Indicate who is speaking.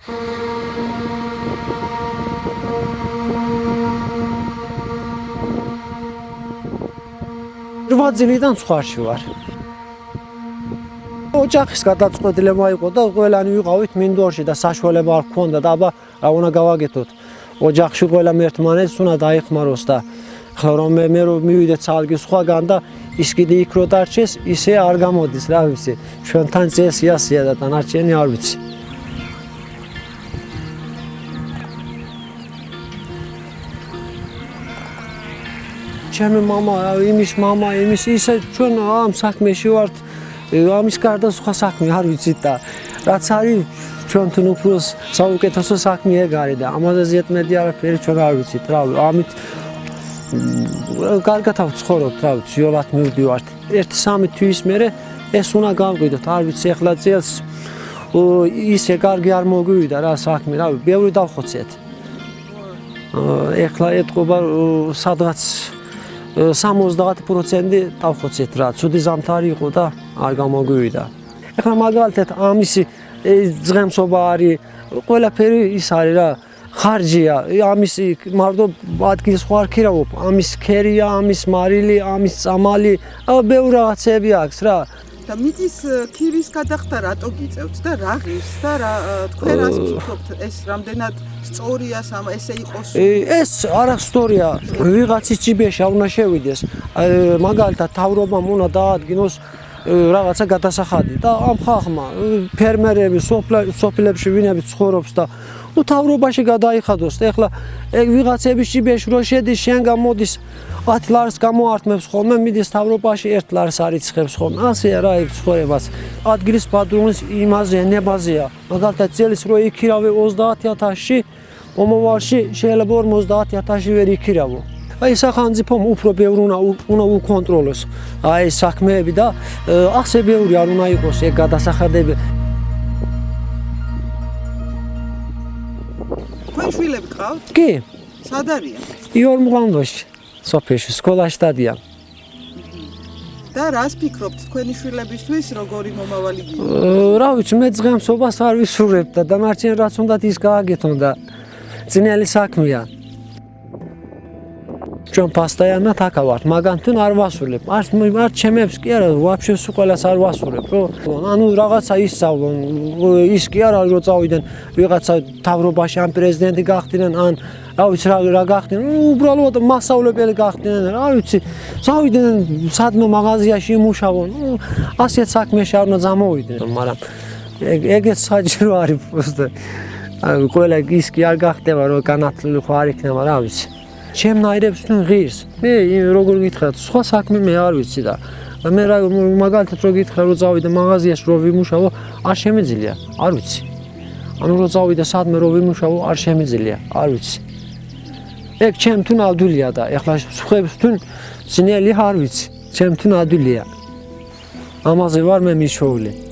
Speaker 1: რვაძილიდან სხვაში ვარ. ოჯახის გადაწყვეტილება იყო და ყველანი ვიყავით მინდორში და საშუალება არ ჰქონდა და აბა რა უნდა გავაკეთოთ. ოჯახში ყველამ ერთმანეთს უნდა დაიხმაროს და ხო რომ მე რომ მივიდეთ ცალკე სხვაგან და ის კიდე იქ რო დარჩეს, ისე არ გამოდის რა ვიცი. ჩვენთან წესიასია და დანარჩენი არ ვიცი. ჩემი მამა, იმის ისე ჩვენ ამ საქმეში ვართ, ამის გარდა სხვა საქმე არ ვიცით და რაც არის ჩვენთან უფრო საუკეთესო საქმე ეგ არის და ამაზე ზედმეტი არაფერი ჩვენ არ ვიცით რა. ამით კარგად ვცხოვრობთ რა ვიცი, იოლად მივდივართ. 1-3 თვის მერე ეს უნდა გავყიდოთ, არ ვიცი ახლა წელს ისე კარგი არ მოგვივიდა რა საქმე, რა ბევრი დავხოცეთ. ახლა ეთყობა სადღაც 70% დავხოცეთ რა, ცუდი ზამთარი იყო და არ გამოგვივიდა. ახლა მაგალითად ამისი ძღემსობა არის, ყველაფერი ის არის რა, ხარჯია, ამის მარტო ადგილს ხო არ ქირავობ, ამის ქერია, ამის მარილი, ამის წამალი, ბევრი რაღაცები აქვს რა.
Speaker 2: და მიწის ქირის გადახდა რატო გიწევთ და რა ღირს და რა თქვენ რას ფიქრობთ, ეს რამდენად სწორია ესე იყოს?
Speaker 1: ეს არა სწორია, ვიღაცის ჯიბეში არ უნდა შევიდეს. მაგალითად თავრობამ უნდა დაადგინოს რაღაცა გადასახადი და ამ ხალხმა ფერმერები სოფლებში ვინები ცხოვრობს და თავრობაში გადაიხადოს და ეხლა ვიღაცების ჯიბეში რო შედის შენ გამოდის 10 ლარს გამოართმევს ხოლმე, მიდის თავრობაში 1 ლარს არიცხებს ხოლმე. ასე რა იქ ცხოვრებას. ადგილის პატრონის იმაზე ნებაზეა. მაგალითად წელს რო იქირავე 30,000-ში, მომავალში შეიძლება 50,000-ში ვერ იქირავო. აი სახელმწიფომ უფრო ბევრი უნდა უკონტროლოს აი საქმეები და ასე ბევრი არ უნდა იყოს ეგ გადასახადები.
Speaker 2: თქვენ შვილები გყავთ?
Speaker 1: კი.
Speaker 2: სად არიან?
Speaker 1: იორმღლანდოში, სოფელში, სკოლაში დადიან.
Speaker 2: და რას ფიქრობთ თქვენი შვილებისთვის როგორი მომავალი გინდა?
Speaker 1: რა ვიცი, მე ძღემსობას არ ვისურვებ და დანარჩენ რაც უნდათ ის გააკეთონ და ძნელი საქმეა. ჩვენ პასტაიანად აქ ვართ, მაგანთან არ ვასრულებ. არ ჩემებს კი არა, ვაფშე ყველას არ ვასრულებ, რო ანუ რაღაცა ისწავლონ, ის კი არა რო წავიდნენ ვიღაცა თავრობაში ან პრეზიდენტი გახდნენ, ან რა ვიცი რა გახდნენ, უბრალოდ მასწავლებელი გახდნენ, რა ვიცი, წავიდნენ სადმე მაღაზიაში იმუშავონ, ასეთ საქმეში არ უნდა წამოვიდნენ, მაგრამ ეგეც საჭირო არის просто. ყველა ის კი არ გახდება, რომ განათლილი ხო არ იქნება, რა ვიცი. ჩემნაირებს თუ ღირს. მე როგორ გითხრათ, სხვა საქმე მე არ ვიცი და მე რა მაგალითად რო გითხრა რომ წავიდე მაღაზიაში რო ვიმუშავო, არ შემიძლია, არ ვიცი. ანუ რო წავიდე სადმე რო ვიმუშავო, არ შემიძლია, არ ვიცი. ეგ ჩემთუნ ადვილია და ეხლა სხვებთუნ ძნელი არ ვიცი, ჩემთუნ ადვილია. ამაზე ვარ მე მიშოვლი.